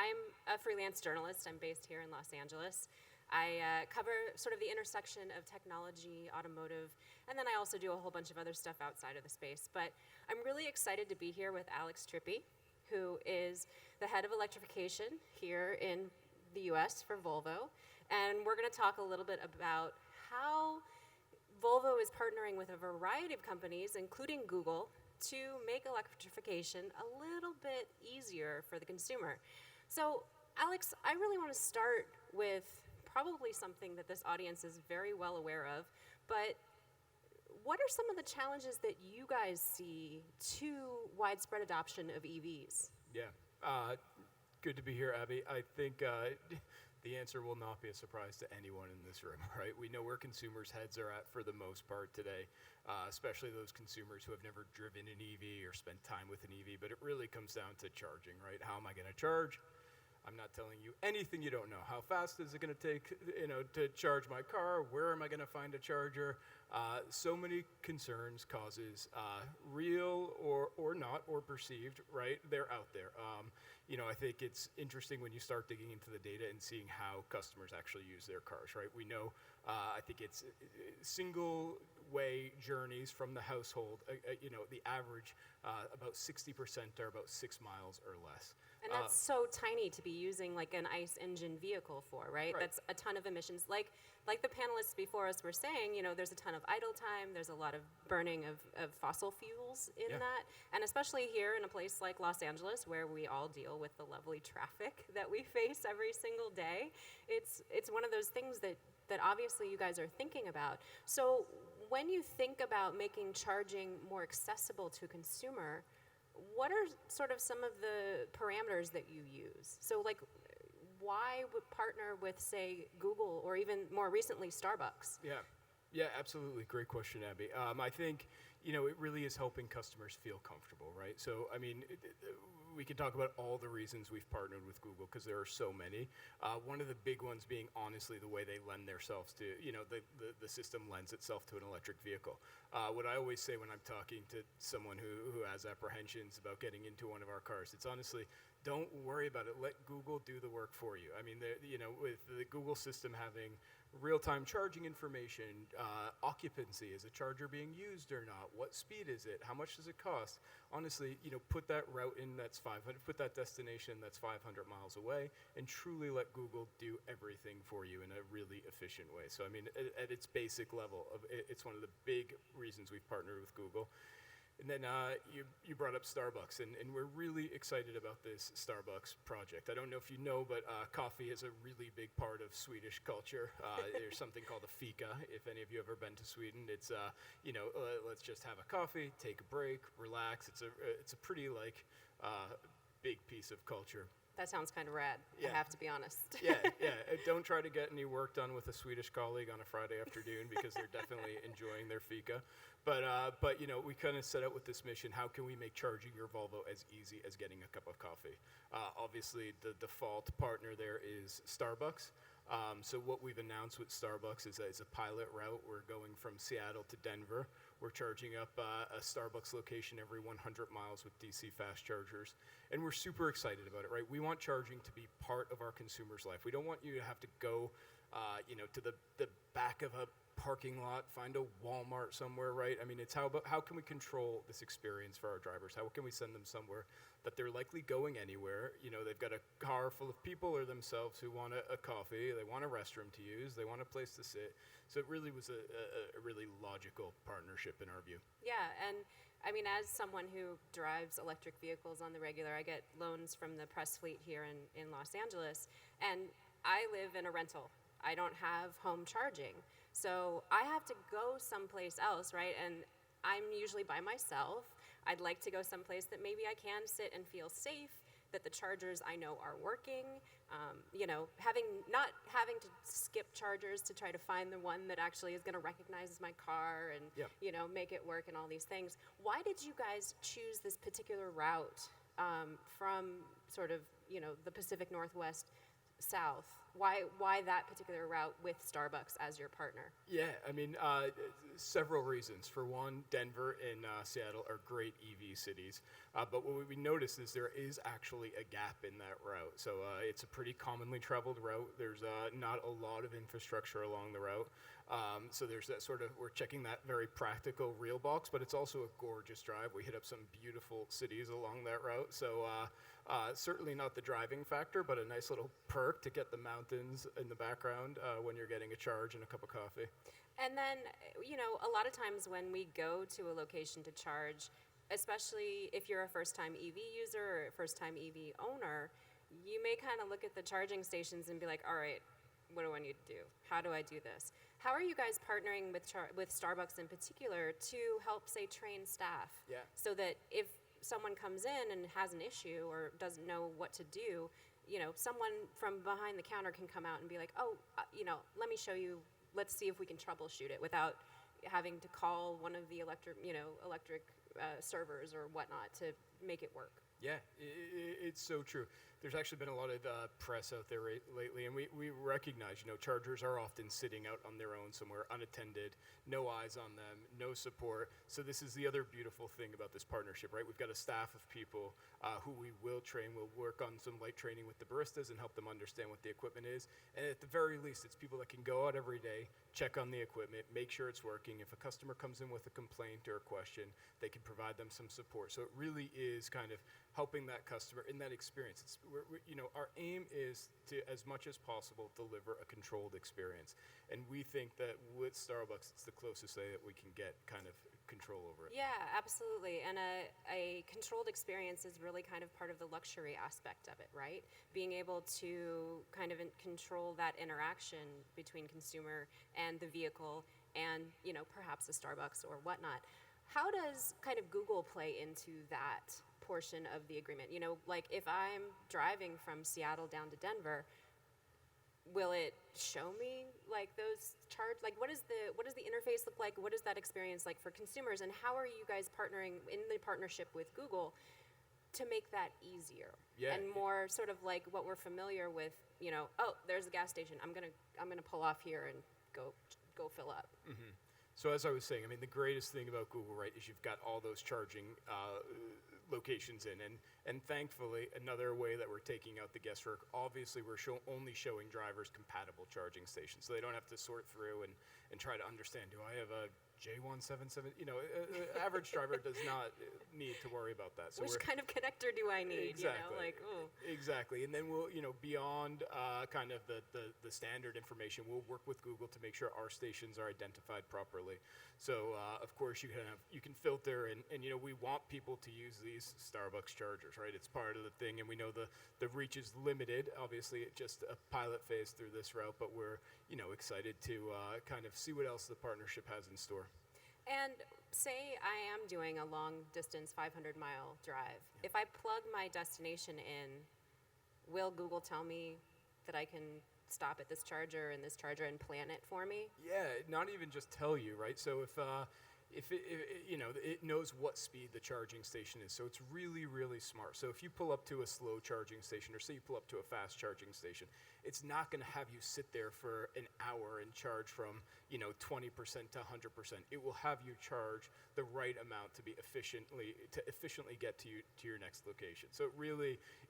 I'm a freelance journalist. I'm based here in Los Angeles. I cover sort of the intersection of technology, automotive, and then I also do a whole bunch of other stuff outside of the space. But I'm really excited to be here with Alex Trippi, who is the head of electrification here in the US for Volvo. And we're going to talk a little bit about how Volvo is partnering with a variety of companies, including Google, to make electrification a little bit easier for the consumer. So, Alex, I really want to start with probably something that this audience is very well aware of, but what are some of the challenges that you guys see to widespread adoption of EVs? Yeah, good to be here, Abby. I think the answer will not be a surprise to anyone in this room, right? We know where consumers' heads are at for the most part today, especially those consumers who have never driven an EV or spent time with an EV, but it really comes down to charging, right? How am I going to charge? I'm not telling you anything you don't know. How fast is it going to take, to charge my car? Where am I going to find a charger? So many concerns, causes, real or not, or perceived, right? They're out there. I think it's interesting when you start digging into the data and seeing how customers actually use their cars, right? We know, I think it's single way journeys from the household, the average, about 60% are about 6 miles or less. And that's so tiny to be using like an ICE engine vehicle for, right? That's a ton of emissions. Like the panelists before us were saying, there's a ton of idle time, there's a lot of burning of fossil fuels in that. And especially here in a place like Los Angeles, where we all deal with the lovely traffic that we face every single day, it's one of those things that obviously you guys are thinking about. So when you think about making charging more accessible to a consumer, what are sort of some of the parameters that you use? So like, why would partner with, say, Google or even more recently, Starbucks? Yeah, absolutely. Great question, Abby. I think, it really is helping customers feel comfortable, right? So, we can talk about all the reasons we've partnered with Google because there are so many. One of the big ones being, honestly, the way they lend themselves to, the system lends itself to an electric vehicle. What I always say when I'm talking to someone who has apprehensions about getting into one of our cars, it's honestly, don't worry about it. Let Google do the work for you. With the Google system having real-time charging information, occupancy, is a charger being used or not? What speed is it? How much does it cost? Honestly, put that route in that's 500, put that destination that's 500 miles away, and truly let Google do everything for you in a really efficient way. So, at its basic level, it's one of the big reasons we've partnered with Google. And then you brought up Starbucks, and we're really excited about this Starbucks project. I don't know if you know, but coffee is a really big part of Swedish culture. There's something called a fika. If any of you have ever been to Sweden, it's let's just have a coffee, take a break, relax. It's a pretty big piece of culture. That sounds kind of rad, I have to be honest. Yeah. Don't try to get any work done with a Swedish colleague on a Friday afternoon because they're definitely enjoying their fika. But we kind of set out with this mission: how can we make charging your Volvo as easy as getting a cup of coffee? Obviously, the default partner there is Starbucks. So what we've announced with Starbucks is a pilot route. We're going from Seattle to Denver. We're charging up a Starbucks location every 100 miles with DC fast chargers. And we're super excited about it, right? We want charging to be part of our consumer's life. We don't want you to have to go, to the back of a parking lot, find a Walmart somewhere, right? It's how can we control this experience for our drivers? How can we send them somewhere that they're likely going anywhere? They've got a car full of people or themselves who want a coffee, they want a restroom to use, they want a place to sit. So it really was a really logical partnership in our view. Yeah, and as someone who drives electric vehicles on the regular, I get loans from the press fleet here in Los Angeles, and I live in a rental. I don't have home charging. So I have to go someplace else, right? And I'm usually by myself. I'd like to go someplace that maybe I can sit and feel safe, that the chargers I know are working, not having to skip chargers to try to find the one that actually is going to recognize my car and, make it work and all these things. Why did you guys choose this particular route from sort of, the Pacific Northwest south. Why that particular route with Starbucks as your partner? Yeah, I mean, several reasons. For one, Denver and Seattle are great EV cities, but what we noticed is there is actually a gap in that route. So it's a pretty commonly traveled route. There's not a lot of infrastructure along the route. So there's that sort of, we're checking that very practical real box, but it's also a gorgeous drive. We hit up some beautiful cities along that route. So certainly not the driving factor, but a nice little perk to get the mountains in the background when you're getting a charge and a cup of coffee. And then, a lot of times when we go to a location to charge, especially if you're a first-time EV user or a first-time EV owner, you may kind of look at the charging stations and be like, all right, what do I need to do? How do I do this? How are you guys partnering with Starbucks in particular to help, say, train staff? Yeah. So that if someone comes in and has an issue or doesn't know what to do, someone from behind the counter can come out and be like, oh, let me show you, let's see if we can troubleshoot it without having to call one of the electric servers or whatnot to make it work. Yeah, it's so true. There's actually been a lot of press out there lately, and we recognize, chargers are often sitting out on their own somewhere, unattended, no eyes on them, no support. So this is the other beautiful thing about this partnership, right? We've got a staff of people who we will train. We'll work on some light training with the baristas and help them understand what the equipment is. And at the very least, it's people that can go out every day, check on the equipment, make sure it's working. If a customer comes in with a complaint or a question, they can provide them some support. So it really is kind of helping that customer in that experience. Our aim is to, as much as possible, deliver a controlled experience. And we think that with Starbucks, it's the closest way that we can get kind of control over it. Yeah, absolutely. And a controlled experience is really kind of part of the luxury aspect of it, right? Being able to kind of control that interaction between consumer and the vehicle and, perhaps a Starbucks or whatnot. How does kind of Google play into that portion of the agreement? Like if I'm driving from Seattle down to Denver, will it show me like those what does the interface look like? What is that experience like for consumers? And how are you guys partnering in the partnership with Google to make that easier? Yeah. And more sort of like what we're familiar with, oh, there's a gas station. I'm gonna pull off here and go fill up. Mm-hmm. So as I was saying, I mean, the greatest thing about Google, right, is you've got all those charging locations in. And thankfully, another way that we're taking out the guesswork, obviously we're only showing drivers compatible charging stations. So they don't have to sort through and try to understand, do I have a J177? Average driver does not need to worry about that. So which kind of connector do I need? Exactly. Oh. Exactly. And then we'll, beyond kind of the standard information, we'll work with Google to make sure our stations are identified properly. So of course you can filter and we want people to use these Starbucks chargers, right? It's part of the thing, and we know the reach is limited. Obviously, it's just a pilot phase through this route, but we're excited to kind of see what else the partnership has in store. And say I am doing a long distance 500-mile drive. If I plug my destination in, will Google tell me that I can stop at this charger and this charger and plan it for me? Yeah, not even just tell you, right? So if it knows what speed the charging station is. So it's really, really smart. So if you pull up to a slow charging station, or say you pull up to a fast charging station, it's not going to have you sit there for an hour and charge from 20% to 100%. It will have you charge the right amount to efficiently get to your next location. So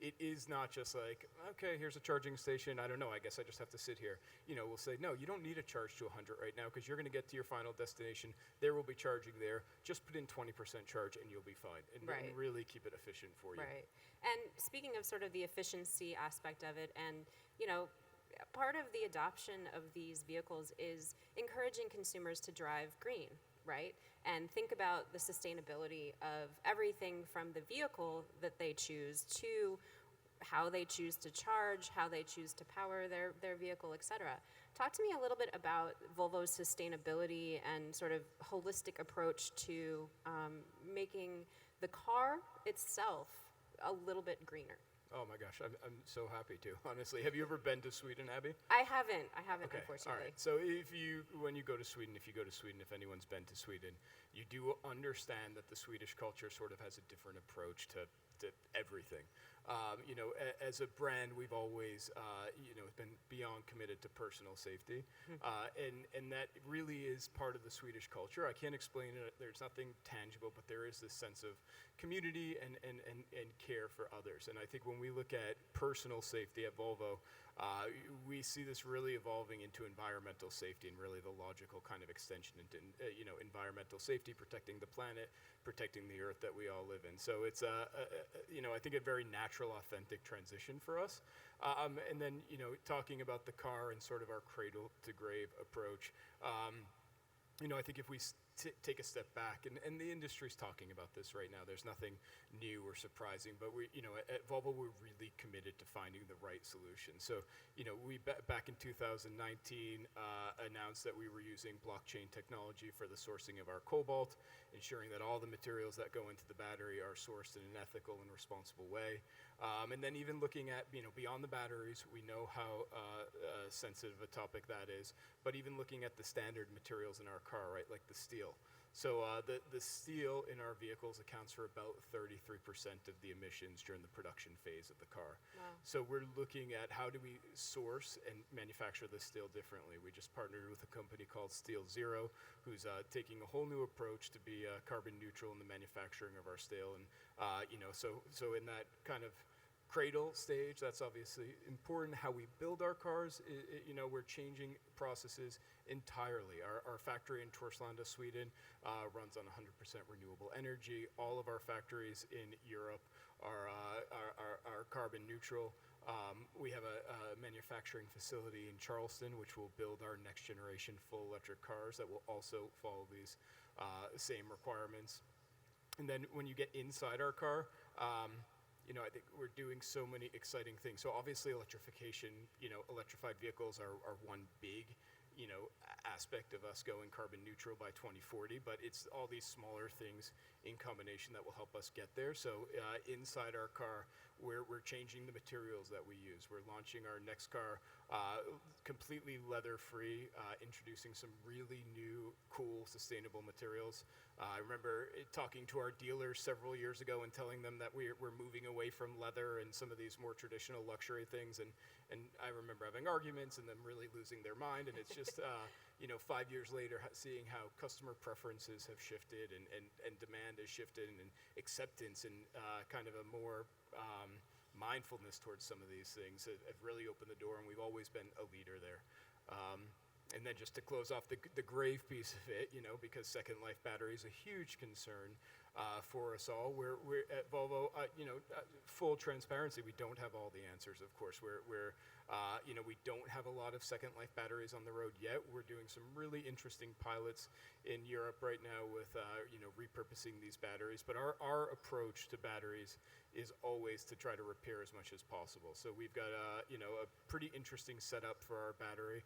it is not just like, okay, here's a charging station. I don't know. I guess I just have to sit here. We'll say, no, you don't need a charge to 100 right now because you're going to get to your final destination. There will be charging there. Just put in 20% charge and you'll be fine. And really keep it efficient for you. Right. And speaking of sort of the efficiency aspect of it, and part of the adoption of these vehicles is encouraging consumers to drive green, right? And think about the sustainability of everything from the vehicle that they choose to how they choose to charge, how they choose to power their vehicle, et cetera. Talk to me a little bit about Volvo's sustainability and sort of holistic approach to making the car itself a little bit greener. Oh my gosh, I'm so happy to, honestly. Have you ever been to Sweden, Abby? I haven't, Okay, unfortunately. all right. So when you go to Sweden, if anyone's been to Sweden, you do understand that the Swedish culture sort of has a different approach to everything. As a brand, we've always, been beyond committed to personal safety, and that really is part of the Swedish culture. I can't explain it. There's nothing tangible, but there is this sense of community and care for others. And I think when we look at personal safety at Volvo, we see this really evolving into environmental safety, and really the logical kind of extension into environmental safety, protecting the planet, protecting the earth that we all live in. So it's I think a very natural, authentic transition for us. And then talking about the car and sort of our cradle to grave approach. I think if we take a step back, and the industry's talking about this right now, there's nothing new or surprising, but at Volvo, we're really committed to finding the right solution. So, we back in 2019 announced that we were using blockchain technology for the sourcing of our cobalt, ensuring that all the materials that go into the battery are sourced in an ethical and responsible way. And then even looking at, beyond the batteries, we know how sensitive a topic that is, but even looking at the standard materials in our car, right, like the steel. So the steel in our vehicles accounts for about 33% of the emissions during the production phase of the car. Wow. So we're looking at how do we source and manufacture the steel differently. We just partnered with a company called Steel Zero, who's taking a whole new approach to be carbon neutral in the manufacturing of our steel. And so in that kind of cradle stage, that's obviously important. How we build our cars, we're changing processes entirely. Our factory in Torslanda, Sweden, runs on 100% renewable energy. All of our factories in Europe are carbon neutral. We have a manufacturing facility in Charleston, which will build our next generation full electric cars that will also follow these same requirements. And then when you get inside our car, I think we're doing so many exciting things. So obviously electrification, electrified vehicles are one big, aspect of us going carbon neutral by 2040, but it's all these smaller things in combination that will help us get there. So inside our car, we're changing the materials that we use. We're launching our next car completely leather-free, introducing some really new, cool, sustainable materials. I remember talking to our dealers several years ago and telling them that we're moving away from leather and some of these more traditional luxury things, and I remember having arguments and them really losing their mind, and it's just 5 years later seeing how customer preferences have shifted and demand has shifted, and acceptance and kind of a more mindfulness towards some of these things have really opened the door, and we've always been a leader there. And then just to close off the grave piece of it, because second life battery is a huge concern for us all. We're at Volvo, full transparency, we don't have all the answers, of course. We don't have a lot of second life batteries on the road yet. We're doing some really interesting pilots in Europe right now with repurposing these batteries. But our approach to batteries is always to try to repair as much as possible. So we've got a pretty interesting setup for our battery,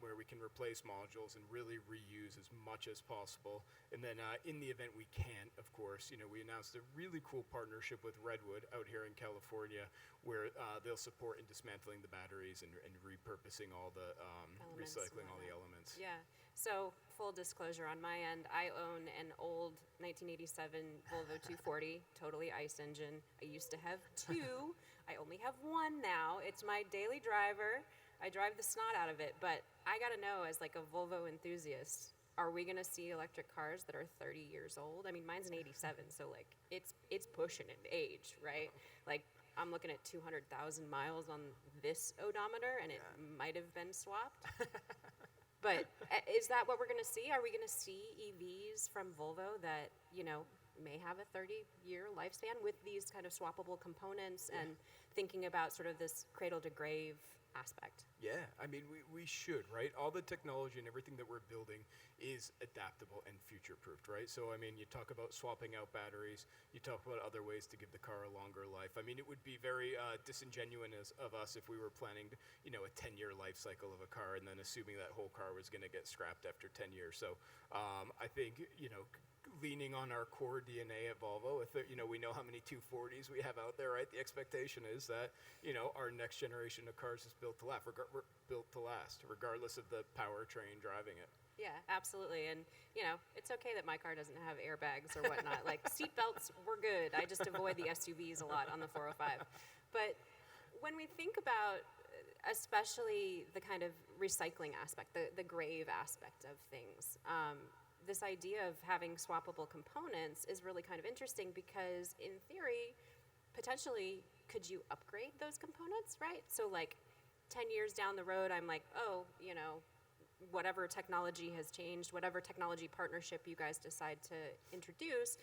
where we can replace modules and really reuse as much as possible. And then in the event we can't, of course, we announced a really cool partnership with Redwood out here in California, where they'll support in dismantling the batteries and repurposing all the recycling all the elements. Yeah. So full disclosure on my end, I own an old 1987 Volvo 240, totally ICE engine. I used to have two. I only have one now. It's my daily driver. I drive the snot out of it, but I gotta know, as like a Volvo enthusiast, are we gonna see electric cars that are 30 years old? I mean, mine's an 87, so like it's pushing in age, right? Like I'm looking at 200,000 miles on this odometer, and it might have been swapped. But is that what we're gonna see? Are we gonna see EVs from Volvo that may have a 30-year lifespan with these kind of swappable components and thinking about sort of this cradle to grave aspect? Yeah, I mean, we should, right? All the technology and everything that we're building is adaptable and future-proofed, right? So, I mean, you talk about swapping out batteries, you talk about other ways to give the car a longer life. I mean, it would be very disingenuous of us if we were planning, a 10-year life cycle of a car and then assuming that whole car was going to get scrapped after 10 years. So, I think, leaning on our core DNA at Volvo, we know how many 240s we have out there, right? The expectation is that, our next generation of cars is built to last, regardless of the powertrain driving it. Yeah, absolutely. And, it's okay that my car doesn't have airbags or whatnot. Like, seat belts, we're good. I just avoid the SUVs a lot on the 405. But when we think about, especially the kind of recycling aspect, the grave aspect of things, this idea of having swappable components is really kind of interesting because, in theory, potentially, could you upgrade those components, right? So, like, 10 years down the road, I'm like, oh, whatever technology has changed, whatever technology partnership you guys decide to introduce,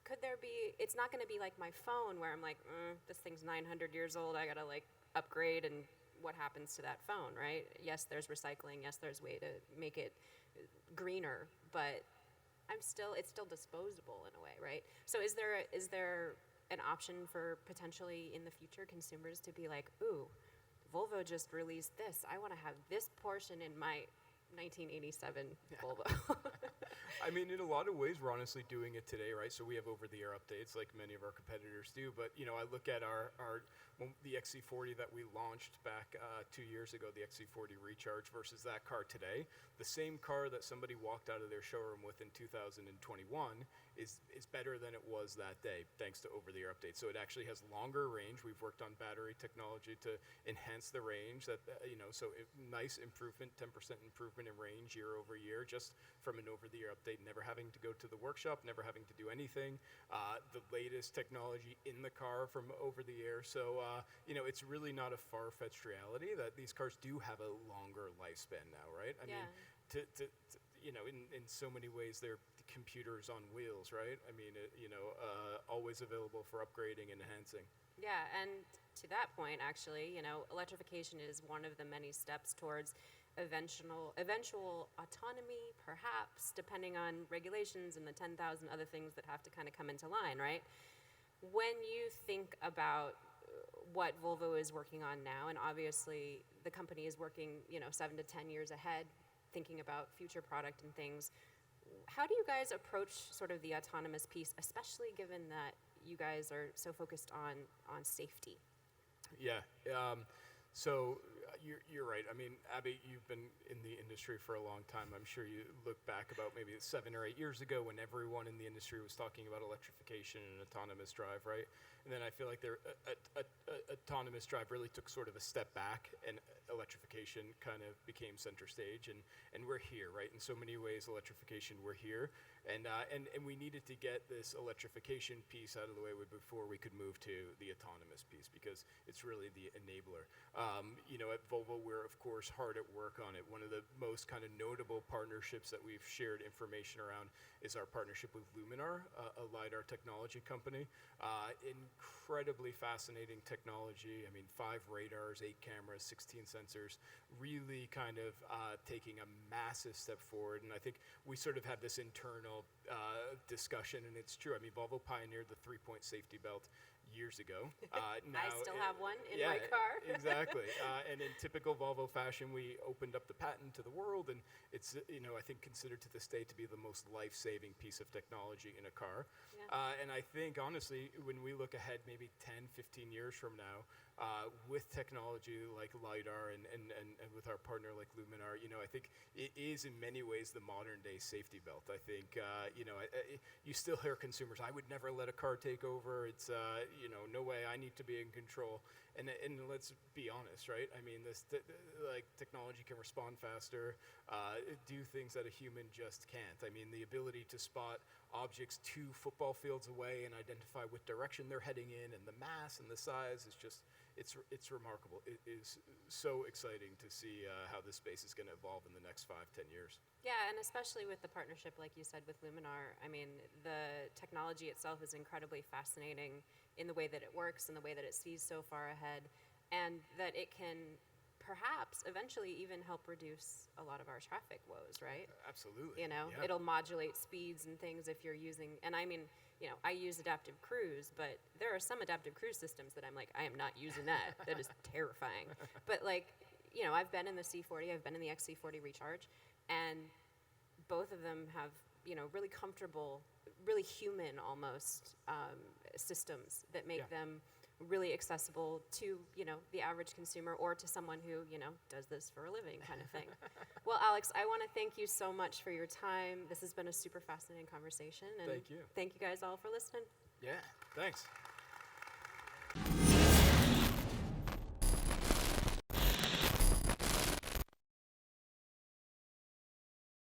could there be, it's not going to be like my phone where I'm like, this thing's 900 years old, I got to like upgrade, and what happens to that phone, right? Yes, there's recycling, yes, there's way to make it greener, but it's still disposable in a way, right? So is there an option for potentially in the future consumers to be like, ooh, Volvo just released this, I want to have this portion in my 1987 Volvo. I mean, in a lot of ways, we're honestly doing it today, right? So we have over-the-air updates like many of our competitors do. But, I look at the XC40 that we launched back 2 years ago, the XC40 Recharge, versus that car today. The same car that somebody walked out of their showroom with in 2021 is better than it was that day, thanks to over-the-air updates. So it actually has longer range. We've worked on battery technology to enhance the range. Nice improvement, 10% improvement in range year over year, just from an over-the-air update, never having to go to the workshop, never having to do anything. The latest technology in the car from over-the-air. So, it's really not a far-fetched reality that these cars do have a longer lifespan now, right? I mean, in so many ways, they're computers on wheels, right? I mean, always available for upgrading and enhancing. Yeah, and to that point, actually, electrification is one of the many steps towards eventual autonomy, perhaps, depending on regulations and the 10,000 other things that have to kind of come into line, right? When you think about what Volvo is working on now, and obviously the company is working, 7 to 10 years ahead, thinking about future product and things, how do you guys approach sort of the autonomous piece, especially given that you guys are so focused on safety? Yeah. So you're right. I mean, Abby, you've been in the industry for a long time. I'm sure you look back about maybe 7 or 8 years ago when everyone in the industry was talking about electrification and autonomous drive, right? And then I feel like autonomous drive really took sort of a step back, and electrification kind of became center stage, and we're here, right? In so many ways, electrification, we're here, and we needed to get this electrification piece out of the way before we could move to the autonomous piece, because it's really the enabler. At Volvo, we're of course hard at work on it. One of the most kind of notable partnerships that we've shared information around is our partnership with Luminar, a LiDAR technology company. Incredibly fascinating technology. I mean, 5 radars, 8 cameras, 16 sensors, really kind of taking a massive step forward. And I think we sort of had this internal discussion, and it's true. I mean, Volvo pioneered the 3-point safety belt years ago. I still have one in my car. Exactly. And in typical Volvo fashion, we opened up the patent to the world, and it's, I think considered to this day to be the most life-saving piece of technology in a car. Yeah. And I think, honestly, when we look ahead maybe 10, 15 years from now, with technology like LiDAR and with our partner like Luminar, I think it is in many ways the modern day safety belt. I think, you still hear consumers, I would never let a car take over. It's, no way, I need to be in control. And let's be honest, right? I mean, technology can respond faster, do things that a human just can't. I mean, the ability to spot objects 2 football fields away and identify what direction they're heading in, and the mass and the size is just, it's remarkable. It is so exciting to see how this space is going to evolve in the next 5, 10 years. Yeah, and especially with the partnership, like you said, with Luminar. I mean, the technology itself is incredibly fascinating in the way that it works and the way that it sees so far ahead, and that it can perhaps eventually even help reduce a lot of our traffic woes, right? Absolutely. Yeah. It'll modulate speeds and things if you're using, and I mean, I use adaptive cruise, but there are some adaptive cruise systems that I'm like, I am not using that. That is terrifying. But I've been in the C40, I've been in the XC40 Recharge, and both of them have, really comfortable, really human almost systems that make them really accessible to, the average consumer or to someone who, does this for a living kind of thing. Well, Alex, I want to thank you so much for your time. This has been a super fascinating conversation. And Thank you. Thank you guys all for listening. Yeah, thanks.